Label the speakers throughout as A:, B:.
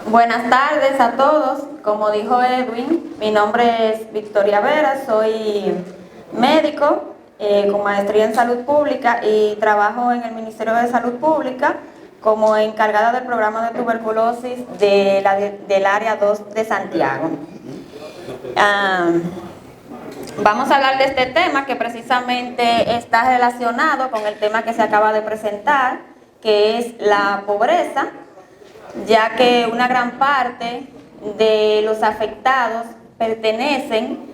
A: Buenas tardes a todos. Como dijo Edwin, mi nombre es Victoria Vera, soy médico con maestría en salud pública y trabajo en el Ministerio de Salud Pública como encargada del programa de tuberculosis del área 2 de Santiago. Vamos a hablar de este tema que precisamente está relacionado con el tema que se acaba de presentar, que es la pobreza, ya que una gran parte de los afectados pertenecen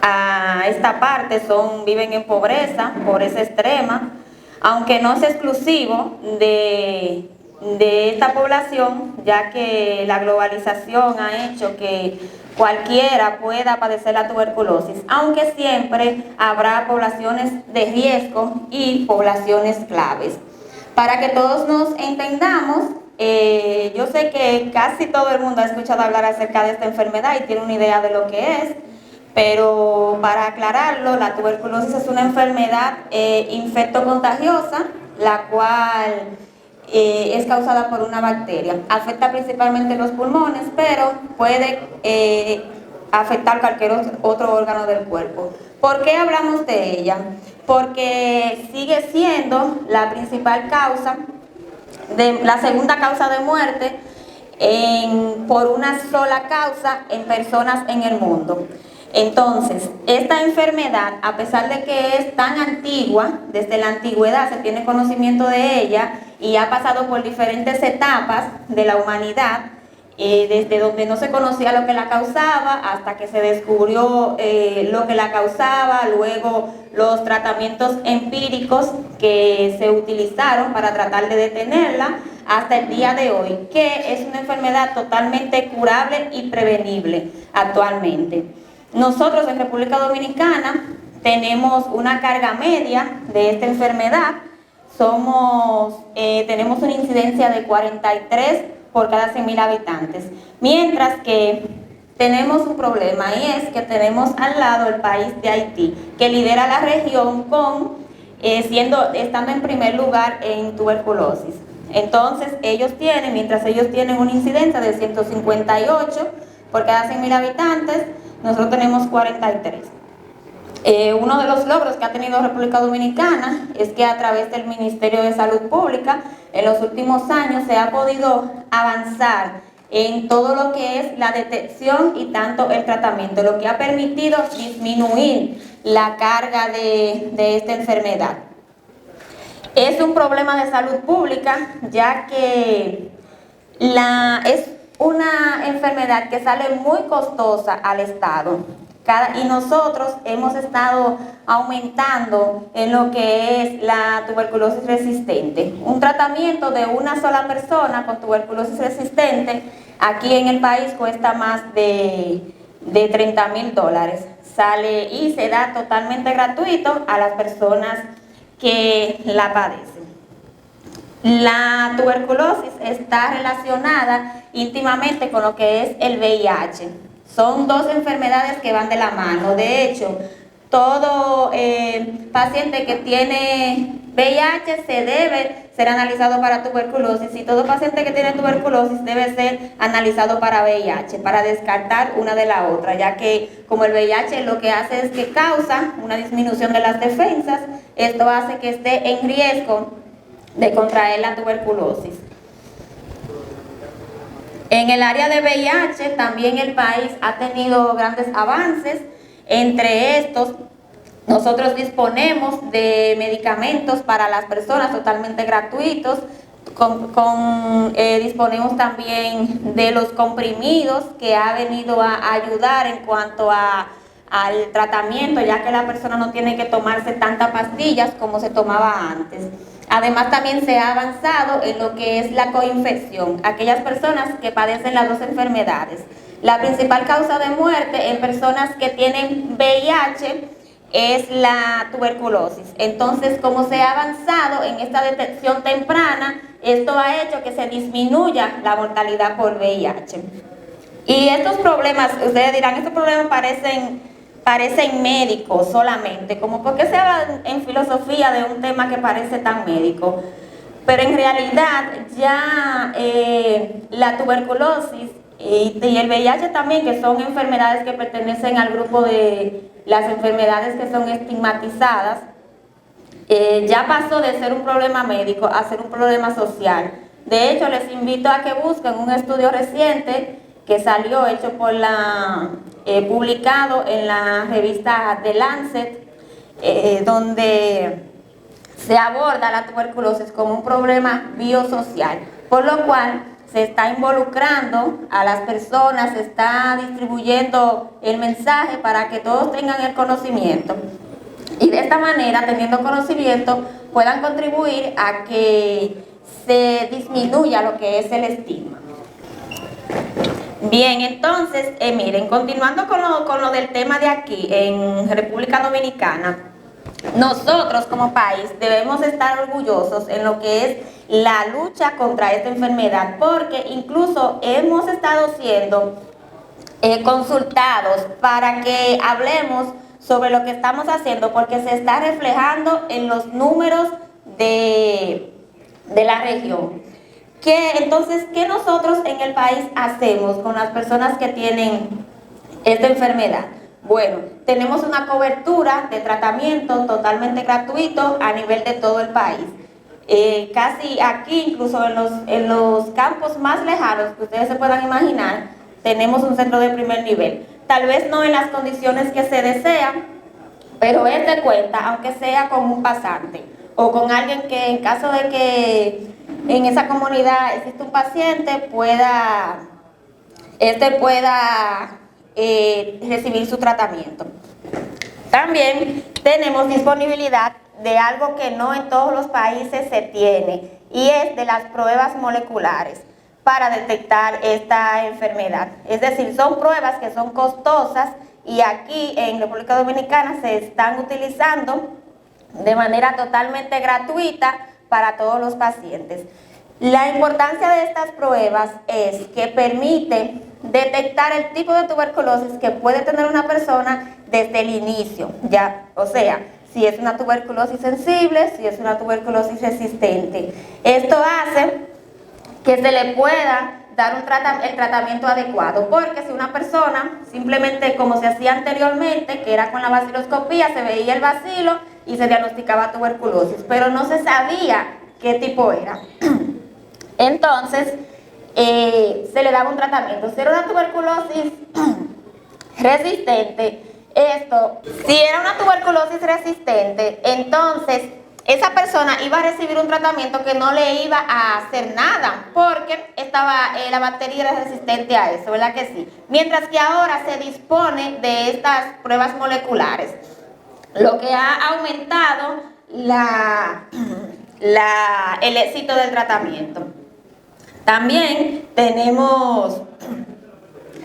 A: a esta parte, viven en pobreza extrema, aunque no es exclusivo de esta población, ya que la globalización ha hecho que cualquiera pueda padecer la tuberculosis, aunque siempre habrá poblaciones de riesgo y poblaciones claves. Para que todos nos entendamos, yo sé que casi todo el mundo ha escuchado hablar acerca de esta enfermedad y tiene una idea de lo que es, pero para aclararlo, la tuberculosis es una enfermedad infectocontagiosa, la cual es causada por una bacteria. Afecta principalmente los pulmones, pero puede afectar cualquier otro órgano del cuerpo. ¿Por qué hablamos de ella? Porque sigue siendo la principal causa, la segunda causa de muerte por una sola causa en personas en el mundo. Entonces, esta enfermedad, a pesar de que es tan antigua, desde la antigüedad se tiene conocimiento de ella y ha pasado por diferentes etapas de la humanidad, desde donde no se conocía lo que la causaba hasta que se descubrió lo que la causaba, luego los tratamientos empíricos que se utilizaron para tratar de detenerla, hasta el día de hoy, que es una enfermedad totalmente curable y prevenible actualmente. Nosotros en República Dominicana tenemos una carga media de esta enfermedad, tenemos una incidencia de 43 por cada 100.000 habitantes, mientras que tenemos un problema y es que tenemos al lado el país de Haití, que lidera la región estando en primer lugar en tuberculosis. Entonces mientras ellos tienen una incidencia de 158 por cada 100.000 habitantes, nosotros tenemos 43. Uno de los logros que ha tenido República Dominicana es que a través del Ministerio de Salud Pública en los últimos años se ha podido avanzar en todo lo que es la detección y tanto el tratamiento, lo que ha permitido disminuir la carga de esta enfermedad. Es un problema de salud pública, ya que es una enfermedad que sale muy costosa al Estado. Y nosotros hemos estado aumentando en lo que es la tuberculosis resistente. Un tratamiento de una sola persona con tuberculosis resistente aquí en el país cuesta más de $30.000. Sale y se da totalmente gratuito a las personas que la padecen. La tuberculosis está relacionada íntimamente con lo que es el VIH. Son dos enfermedades que van de la mano. De hecho, todo paciente que tiene VIH se debe ser analizado para tuberculosis y todo paciente que tiene tuberculosis debe ser analizado para VIH, para descartar una de la otra, ya que como el VIH lo que hace es que causa una disminución de las defensas, esto hace que esté en riesgo de contraer la tuberculosis. En el área de VIH también el país ha tenido grandes avances. Entre estos, nosotros disponemos de medicamentos para las personas totalmente gratuitos. Disponemos también de los comprimidos que ha venido a ayudar en cuanto al tratamiento, ya que la persona no tiene que tomarse tantas pastillas como se tomaba antes. Además, también se ha avanzado en lo que es la coinfección, aquellas personas que padecen las dos enfermedades. La principal causa de muerte en personas que tienen VIH es la tuberculosis. Entonces, como se ha avanzado en esta detección temprana, esto ha hecho que se disminuya la mortalidad por VIH. Y estos problemas, ustedes dirán, estos problemas parecen médicos solamente, como por qué se habla en filosofía de un tema que parece tan médico. pero en realidad ya la tuberculosis y el VIH también, que son enfermedades que pertenecen al grupo de las enfermedades que son estigmatizadas, ya pasó de ser un problema médico a ser un problema social. De hecho, les invito a que busquen un estudio reciente que salió, hecho por publicado en la revista The Lancet, donde se aborda la tuberculosis como un problema biosocial, por lo cual se está involucrando a las personas, se está distribuyendo el mensaje para que todos tengan el conocimiento y de esta manera, teniendo conocimiento, puedan contribuir a que se disminuya lo que es el estigma. Bien, entonces, miren, continuando con lo del tema de aquí, en República Dominicana, nosotros como país debemos estar orgullosos en lo que es la lucha contra esta enfermedad, porque incluso hemos estado siendo consultados para que hablemos sobre lo que estamos haciendo, porque se está reflejando en los números de la región. Entonces, ¿qué nosotros en el país hacemos con las personas que tienen esta enfermedad? Bueno, tenemos una cobertura de tratamiento totalmente gratuito a nivel de todo el país. Casi aquí, incluso en los campos más lejanos que ustedes se puedan imaginar, tenemos un centro de primer nivel. Tal vez no en las condiciones que se desean, pero es de cuenta, aunque sea con un pasante o con alguien que en caso de que en esa comunidad existe un paciente, pueda recibir su tratamiento. También tenemos disponibilidad de algo que no en todos los países se tiene, y es de las pruebas moleculares para detectar esta enfermedad. Es decir, son pruebas que son costosas y aquí en República Dominicana se están utilizando de manera totalmente gratuita para todos los pacientes. La importancia de estas pruebas es que permite detectar el tipo de tuberculosis que puede tener una persona desde el inicio, ya, o sea, si es una tuberculosis sensible, si es una tuberculosis resistente. Esto hace que se le pueda dar el tratamiento adecuado, porque si una persona simplemente, como se hacía anteriormente, que era con la baciloscopía, se veía el bacilo y se diagnosticaba tuberculosis, pero no se sabía qué tipo era. Entonces, se le daba un tratamiento. Si era una tuberculosis resistente, si era una tuberculosis resistente, entonces esa persona iba a recibir un tratamiento que no le iba a hacer nada, porque la bacteria era resistente a eso, ¿verdad que sí? Mientras que ahora se dispone de estas pruebas moleculares, lo que ha aumentado el éxito del tratamiento. También tenemos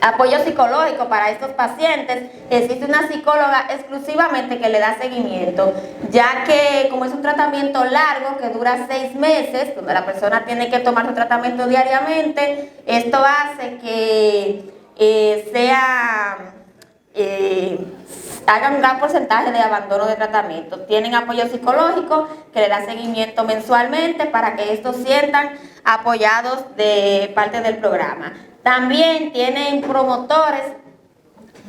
A: apoyo psicológico para estos pacientes. Existe una psicóloga exclusivamente que le da seguimiento, ya que como es un tratamiento largo que dura 6 meses, donde la persona tiene que tomar su tratamiento diariamente, esto hace que hagan un gran porcentaje de abandono de tratamiento. Tienen apoyo psicológico que le da seguimiento mensualmente para que estos sientan apoyados de parte del programa. También tienen promotores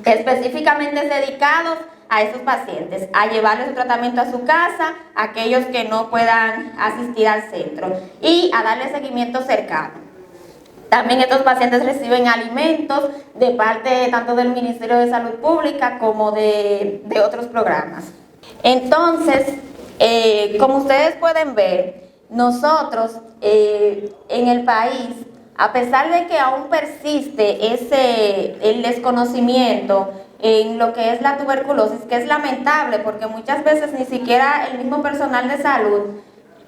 A: específicamente dedicados a esos pacientes, a llevarles su tratamiento a su casa, a aquellos que no puedan asistir al centro, y a darle seguimiento cercano. También estos pacientes reciben alimentos de parte tanto del Ministerio de Salud Pública como de otros programas. Entonces, como ustedes pueden ver, nosotros en el país, a pesar de que aún persiste el desconocimiento en lo que es la tuberculosis, que es lamentable porque muchas veces ni siquiera el mismo personal de salud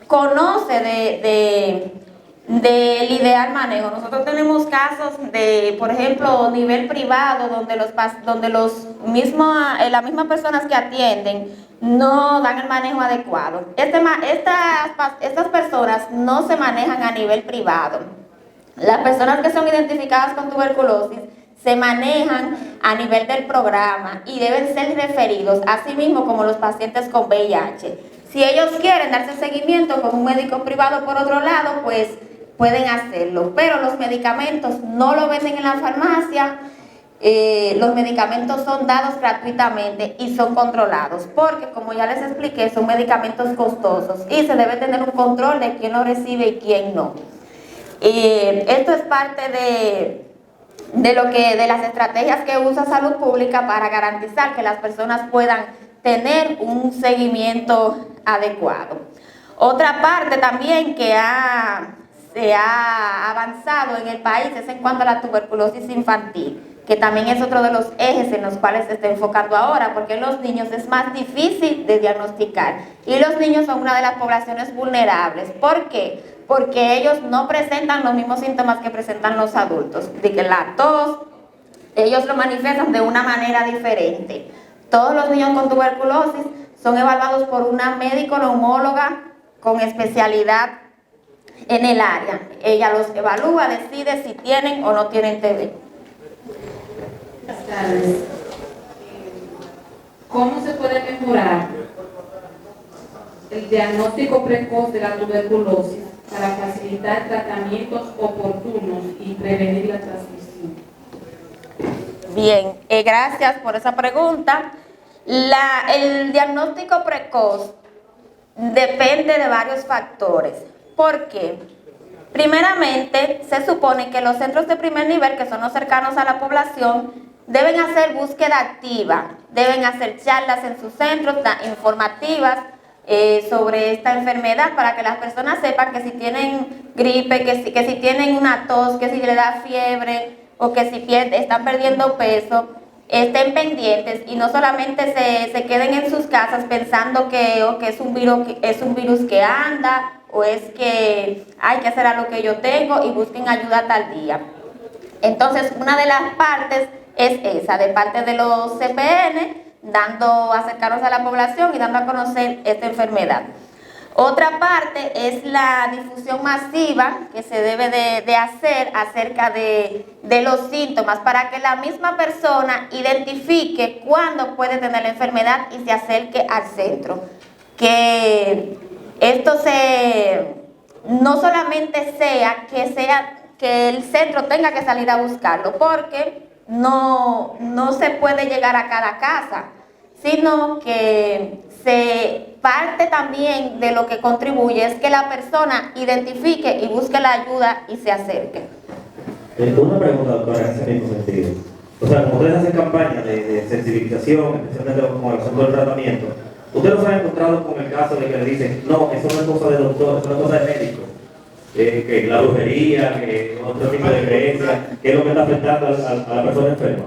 A: conoce del ideal manejo. Nosotros tenemos casos de, por ejemplo, nivel privado, donde las mismas personas que atienden no dan el manejo adecuado. Estas personas no se manejan a nivel privado. Las personas que son identificadas con tuberculosis se manejan a nivel del programa y deben ser referidos, así mismo como los pacientes con VIH. Si ellos quieren darse seguimiento con un médico privado por otro lado, pues pueden hacerlo. Pero los medicamentos no lo venden en la farmacia. Los medicamentos son dados gratuitamente y son controlados, porque como ya les expliqué, son medicamentos costosos y se debe tener un control de quién lo recibe y quién no. Esto es parte de las estrategias que usa Salud Pública para garantizar que las personas puedan tener un seguimiento adecuado. Otra parte también que se ha avanzado en el país es en cuanto a la tuberculosis infantil, que también es otro de los ejes en los cuales se está enfocando ahora, porque en los niños es más difícil de diagnosticar y los niños son una de las poblaciones vulnerables. ¿Por qué? Porque ellos no presentan los mismos síntomas que presentan los adultos. De que la tos, ellos lo manifiestan de una manera diferente. Todos los niños con tuberculosis son evaluados por una médico neumóloga con especialidad en el área. Ella los evalúa, decide si tienen o no tienen TB.
B: Buenas tardes. ¿Cómo se puede mejorar el diagnóstico precoz de la tuberculosis para facilitar tratamientos oportunos y prevenir la transmisión?
A: Bien, gracias por esa pregunta. El diagnóstico precoz depende de varios factores. ¿Por qué? Primeramente, se supone que los centros de primer nivel, que son los cercanos a la población, deben hacer búsqueda activa, deben hacer charlas en sus centros informativas sobre esta enfermedad para que las personas sepan que si tienen gripe, que si tienen una tos, que si le da fiebre o que si están perdiendo peso, estén pendientes y no solamente se queden en sus casas pensando que es un virus que anda o es que hay que hacer algo que yo tengo y busquen ayuda tal día. Entonces, una de las partes es esa, de parte de los CPN, acercarnos a la población y dando a conocer esta enfermedad. Otra parte es la difusión masiva que se debe de hacer acerca de los síntomas para que la misma persona identifique cuándo puede tener la enfermedad y se acerque al centro. Que esto no solamente sea que el centro tenga que salir a buscarlo, porque no se puede llegar a cada casa, sino que se parte también de lo que contribuye es que la persona identifique y busque la ayuda y se acerque.
C: Una pregunta, doctora, en ese mismo sentido. O sea, como ustedes hacen campañas de sensibilización, especialmente con el asunto del tratamiento, ¿ustedes no se han encontrado con el caso de que le dicen, no, eso no es cosa de doctor, eso no es cosa de médico? Que la brujería, que otro tipo de creencias, que es lo que está afectando a la persona enferma.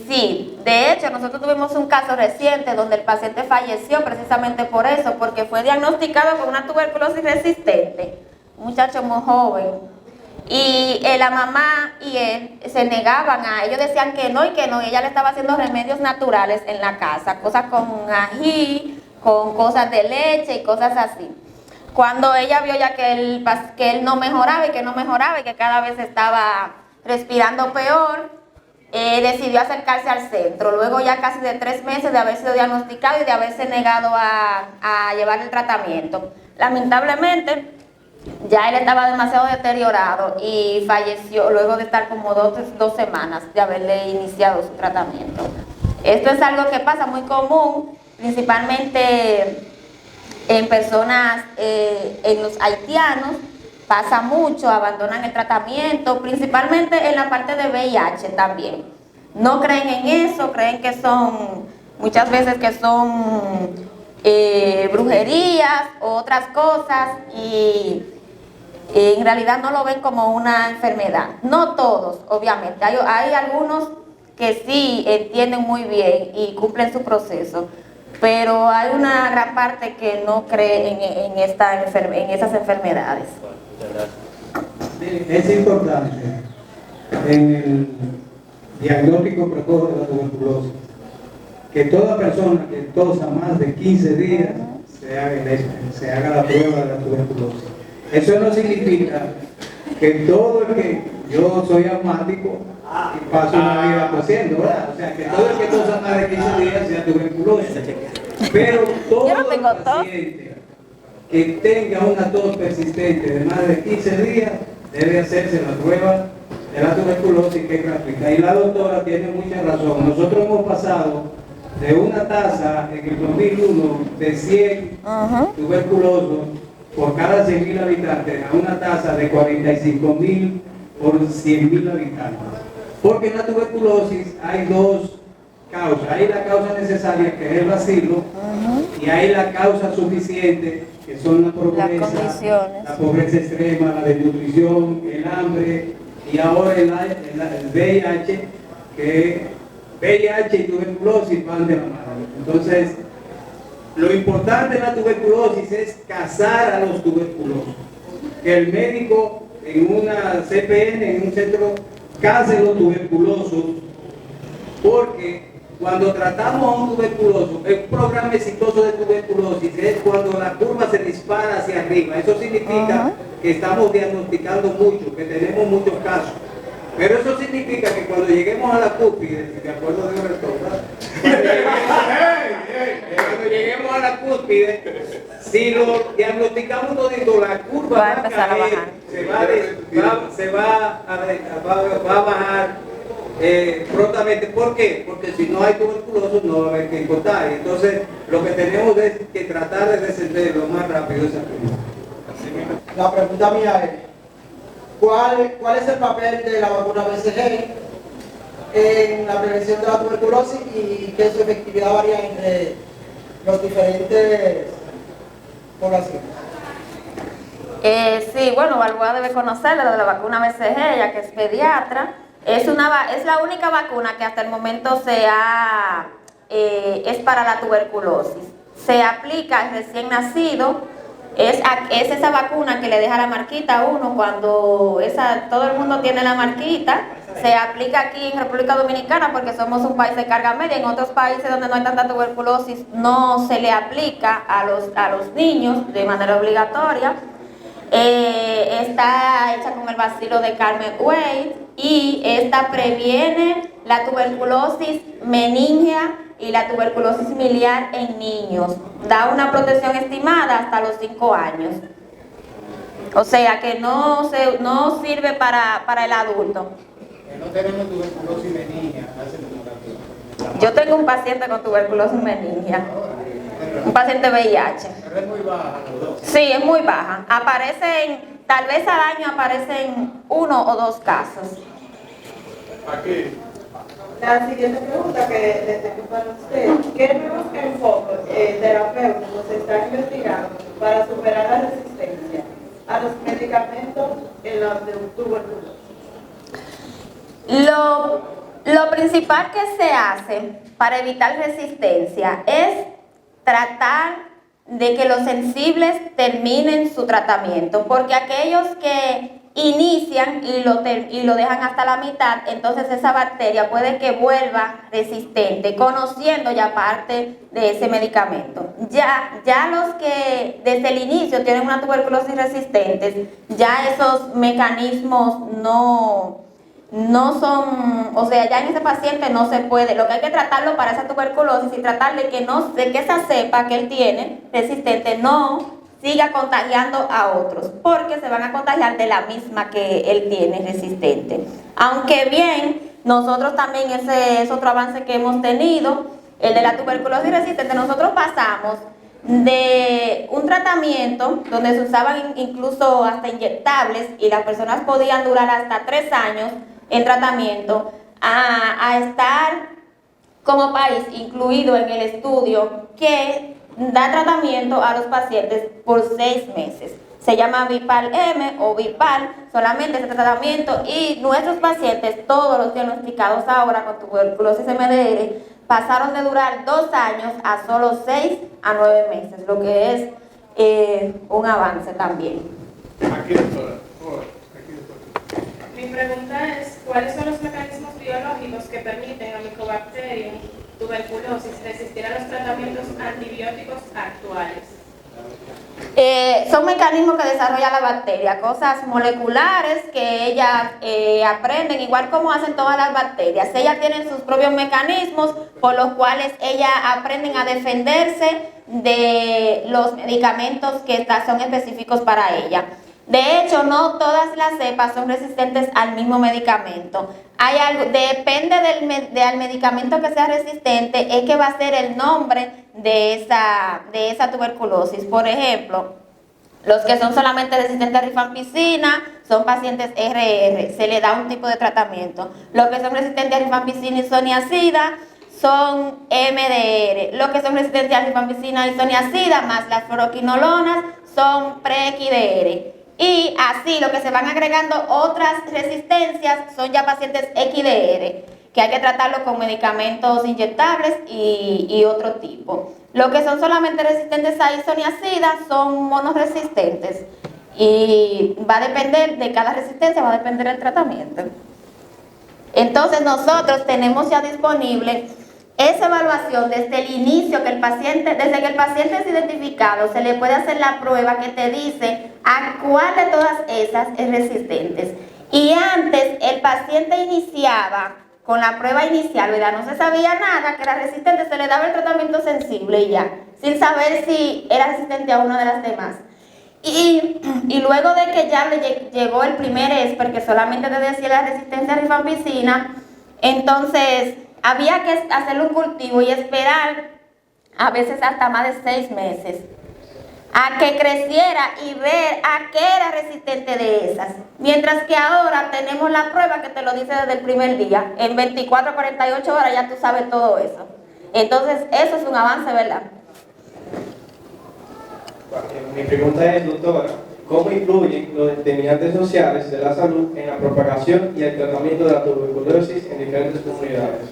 A: Sí, de hecho nosotros tuvimos un caso reciente donde el paciente falleció precisamente por eso, porque fue diagnosticado con una tuberculosis resistente, un muchacho muy joven, y la mamá y él se negaban ellos decían que no y que no, y ella le estaba haciendo remedios naturales en la casa, cosas con ají, con cosas de leche y cosas así. Cuando ella vio ya que él no mejoraba y que cada vez estaba respirando peor, decidió acercarse al centro. Luego ya casi de 3 meses de haber sido diagnosticado y de haberse negado a llevar el tratamiento. Lamentablemente, ya él estaba demasiado deteriorado y falleció luego de estar como 2 semanas de haberle iniciado su tratamiento. Esto es algo que pasa muy común, principalmente en personas, en los haitianos, pasa mucho, abandonan el tratamiento, principalmente en la parte de VIH también. No creen en eso, creen que muchas veces que son brujerías o otras cosas y en realidad no lo ven como una enfermedad. No todos, obviamente, hay algunos que sí entienden muy bien y cumplen su proceso, pero hay una gran parte que no cree en esas enfermedades.
D: Es importante en el diagnóstico precoz de la tuberculosis que toda persona que tosa más de 15 días se haga la prueba de la tuberculosis. Eso no significa que todo el que yo soy asmático y paso una vida tosiendo, ¿verdad? O sea, que todo el que tosa más de 15 días sea tuberculosis. Pero todo
A: Yo no tengo tos.
D: paciente que tenga una tos persistente de más de 15 días debe hacerse la prueba de la tuberculosis, que es gratuita. Y la doctora tiene mucha razón. Nosotros hemos pasado de una tasa en el 2001 de 100 tuberculosos por cada 100.000 habitantes a una tasa de 45.000 por 100.000 habitantes. Porque en la tuberculosis hay dos causas. Hay la causa necesaria, que es el bacilo, y hay la causa suficiente, que son la pobreza, la pobreza extrema, la desnutrición, el hambre, y ahora el VIH, que VIH y tuberculosis van de la mano. Entonces, lo importante en la tuberculosis es cazar a los tuberculosos. Que el médico en una CPN, en un centro, case los tuberculosos, porque cuando tratamos a un tuberculoso, un programa exitoso de tuberculosis es cuando la curva se dispara hacia arriba. Eso significa que estamos diagnosticando mucho, que tenemos muchos casos. Pero eso significa que cuando lleguemos a la cúspide, de acuerdo de un retorno, cuando lleguemos a la cúspide, si lo diagnosticamos todito, la curva va a
A: empezar a bajar.
D: Va a bajar prontamente. ¿Por qué? Porque si no hay tuberculosos no va a haber que contar. Entonces, lo que tenemos es que tratar de descender lo más rápido esa curva.
E: La pregunta mía es, ¿cuál es el papel de la vacuna BCG en la prevención de la tuberculosis y qué su efectividad varía entre los diferentes poblaciones?
A: Sí, bueno, Balboa debe conocerla, la de la vacuna BCG, ella que es pediatra. Es la única vacuna que hasta el momento es para la tuberculosis. Se aplica al recién nacido. Es esa vacuna que le deja la marquita a uno cuando todo el mundo tiene la marquita. Se aplica aquí en República Dominicana porque somos un país de carga media. En otros países donde no hay tanta tuberculosis no se le aplica a los niños de manera obligatoria. Está hecha con el bacilo de Carmen Wade y esta previene la tuberculosis meningia y la tuberculosis miliar en niños. Da una protección estimada hasta los 5 años. O sea que no sirve para el adulto.
D: No tenemos tuberculosis meningia.
A: Yo tengo un paciente con tuberculosis meningia. Un paciente VIH.
D: Pero es muy baja, los dos.
A: Sí, es muy baja. Tal vez al año aparecen 1 o 2 casos.
F: Aquí.
G: La siguiente pregunta que le tengo para usted, ¿qué nuevos enfoques terapéuticos se están investigando para superar la resistencia a los medicamentos en la tuberculosis?
A: Lo principal que se hace para evitar resistencia es tratar de que los sensibles terminen su tratamiento, porque aquellos que inician y lo dejan hasta la mitad, entonces esa bacteria puede que vuelva resistente, conociendo ya parte de ese medicamento. Ya los que desde el inicio tienen una tuberculosis resistente, ya esos mecanismos no son, o sea, ya en ese paciente no se puede. Lo que hay que tratarlo para esa tuberculosis y tratar de que esa cepa que él tiene resistente no siga contagiando a otros, porque se van a contagiar de la misma que él tiene resistente. Aunque bien, nosotros también, ese es otro avance que hemos tenido, el de la tuberculosis resistente. Nosotros pasamos de un tratamiento donde se usaban incluso hasta inyectables y las personas podían durar hasta 3 años en tratamiento, a estar como país incluido en el estudio que da tratamiento a los pacientes por 6 meses. Se llama Vipal-M o Vipal, solamente ese tratamiento, y nuestros pacientes, todos los diagnosticados ahora con tuberculosis MDR, pasaron de durar 2 años a solo 6 a 9 meses, lo que es un avance también.
F: Aquí, doctora.
H: Mi pregunta es, ¿cuáles son los mecanismos biológicos que permiten a Mycobacterium tuberculosis resistir a los tratamientos antibióticos actuales?
A: Son mecanismos que desarrolla la bacteria, cosas moleculares que ellas aprenden, igual como hacen todas las bacterias. Ellas tienen sus propios mecanismos por los cuales ellas aprenden a defenderse de los medicamentos que son específicos para ella. De hecho, no todas las cepas son resistentes al mismo medicamento. Hay algo, depende del medicamento que sea resistente, es que va a ser el nombre de esa tuberculosis. Por ejemplo, los que son solamente resistentes a rifampicina son pacientes RR, se le da un tipo de tratamiento. Los que son resistentes a rifampicina y isoniazida son MDR. Los que son resistentes a rifampicina y isoniazida más las fluoroquinolonas son pre-XDR. Y así, lo que se van agregando otras resistencias son ya pacientes XDR, que hay que tratarlo con medicamentos inyectables y otro tipo. Los que son solamente resistentes a isoniazida son monoresistentes. Y va a depender de cada resistencia, va a depender del tratamiento. Entonces nosotros tenemos ya disponible esa evaluación desde el inicio, desde que el paciente es identificado, se le puede hacer la prueba que te dice a cuál de todas esas es resistente. Y antes el paciente iniciaba con la prueba inicial, ¿verdad? No se sabía nada que era resistente, se le daba el tratamiento sensible y ya, sin saber si era resistente a una de las demás. Y luego de que ya le llegó el primer ESPER, que solamente te decía la resistencia a rifampicina, entonces había que hacerle un cultivo y esperar a veces hasta más de 6 meses a que creciera y ver a qué era resistente de esas. Mientras que ahora tenemos la prueba que te lo dice desde el primer día. En 24 a 48 horas ya tú sabes todo eso. Entonces eso es un avance, ¿verdad?
I: Mi pregunta es, doctora, ¿cómo influyen los determinantes sociales de la salud en la propagación y el tratamiento de la tuberculosis en diferentes comunidades?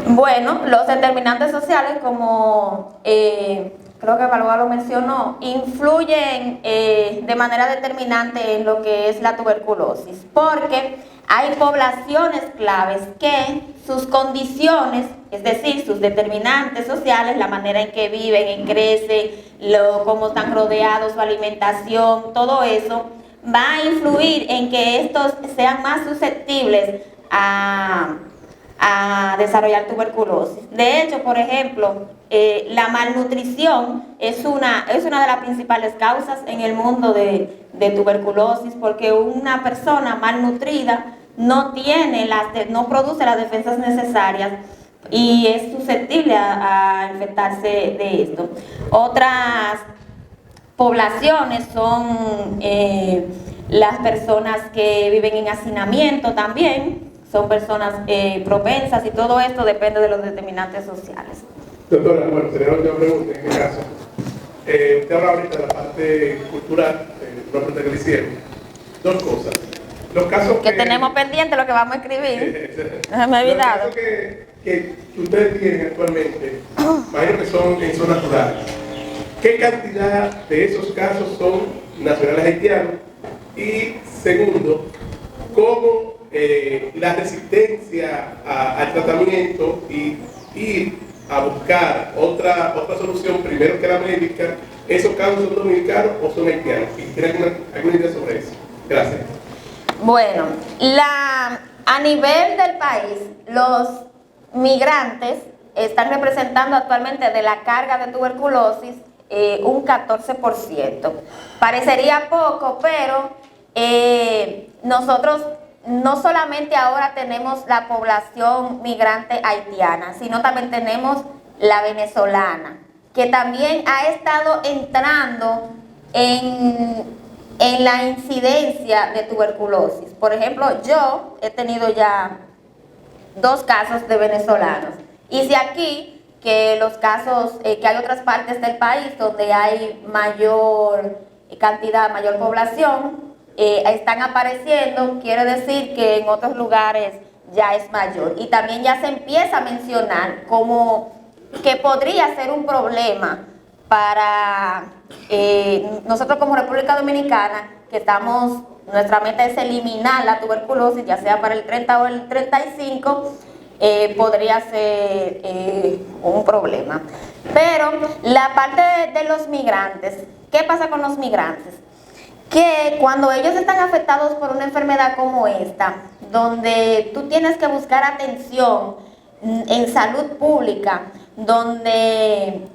A: Bueno, los determinantes sociales, como creo que Balboa lo mencionó, influyen de manera determinante en lo que es la tuberculosis, porque hay poblaciones claves que sus condiciones, es decir, sus determinantes sociales, la manera en que viven, en crecen, cómo están rodeados, su alimentación, todo eso, va a influir en que estos sean más susceptibles a desarrollar tuberculosis. De hecho, por ejemplo, la malnutrición es una de las principales causas en el mundo de tuberculosis, porque una persona malnutrida no produce las defensas necesarias y es susceptible a infectarse de esto. Otras poblaciones son las personas que viven en hacinamiento también, son personas propensas, y todo esto depende de los determinantes sociales.
F: Doctora, bueno, tenía una última pregunta en este caso. Usted habla ahorita de la parte cultural, una pregunta que le hicieron. Dos cosas. Los casos
A: que tenemos pendiente lo que vamos a escribir. No me he olvidado.
F: Los casos que ustedes tienen actualmente, imagino que son en zonas rurales. ¿Qué cantidad de esos casos son nacionales haitianos? Y segundo, ¿cómo la resistencia al tratamiento y ir a buscar otra solución primero que la médica, esos casos son dominicanos o son haitianos? ¿Y tienen alguna idea sobre eso? Gracias.
A: Bueno, a nivel del país, los migrantes están representando actualmente de la carga de tuberculosis un 14%. Parecería poco, pero nosotros no solamente ahora tenemos la población migrante haitiana, sino también tenemos la venezolana, que también ha estado entrando en la incidencia de tuberculosis. Por ejemplo, yo he tenido ya 2 casos de venezolanos. Y si aquí, que los casos, que hay otras partes del país donde hay mayor cantidad, mayor población, están apareciendo, quiere decir que en otros lugares ya es mayor. Y también ya se empieza a mencionar como que podría ser un problema para nosotros como República Dominicana, que nuestra meta es eliminar la tuberculosis, ya sea para el 30 o el 35, podría ser un problema. Pero la parte de los migrantes, ¿qué pasa con los migrantes? Que cuando ellos están afectados por una enfermedad como esta, donde tú tienes que buscar atención en salud pública, donde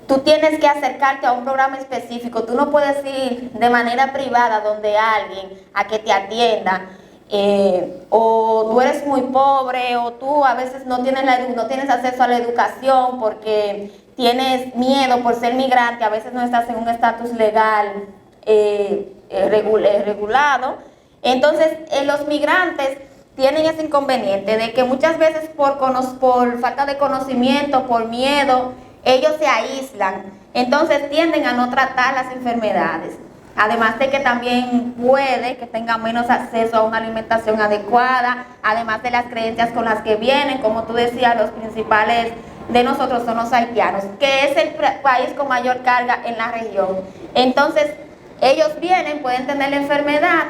A: tú tienes que acercarte a un programa específico, tú no puedes ir de manera privada donde alguien a que te atienda, o tú eres muy pobre, o tú a veces no tienes acceso a la educación porque tienes miedo por ser migrante, a veces no estás en un estatus legal regulado. Entonces los migrantes tienen ese inconveniente de que muchas veces por falta de conocimiento, por miedo, ellos se aíslan, entonces tienden a no tratar las enfermedades. Además de que también puede que tengan menos acceso a una alimentación adecuada, además de las creencias con las que vienen, como tú decías, los principales de nosotros son los haitianos, que es el país con mayor carga en la región. Entonces, ellos vienen, pueden tener la enfermedad,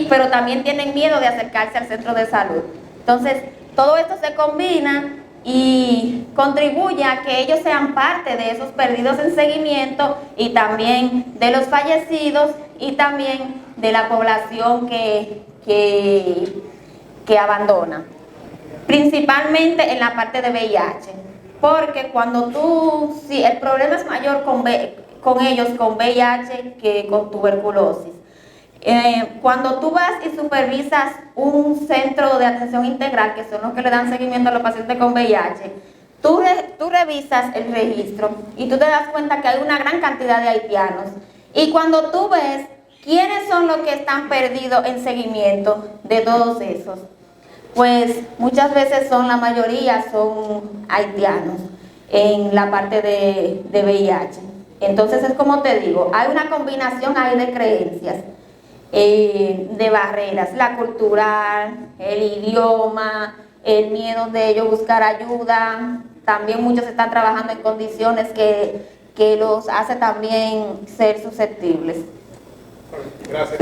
A: pero también tienen miedo de acercarse al centro de salud. Entonces, todo esto se combina y contribuye a que ellos sean parte de esos perdidos en seguimiento y también de los fallecidos y también de la población que abandona. Principalmente en la parte de VIH, porque si el problema es mayor con ellos con VIH que con tuberculosis. Cuando tú vas y supervisas un centro de atención integral, que son los que le dan seguimiento a los pacientes con VIH, tú revisas el registro y tú te das cuenta que hay una gran cantidad de haitianos. Y cuando tú ves quiénes son los que están perdidos en seguimiento de todos esos, pues muchas veces la mayoría son haitianos en la parte de VIH. Entonces es como te digo, hay una combinación ahí de creencias, de barreras, la cultural, el idioma, el miedo de ellos buscar ayuda. También muchos están trabajando en condiciones que los hace también ser susceptibles.
F: Gracias.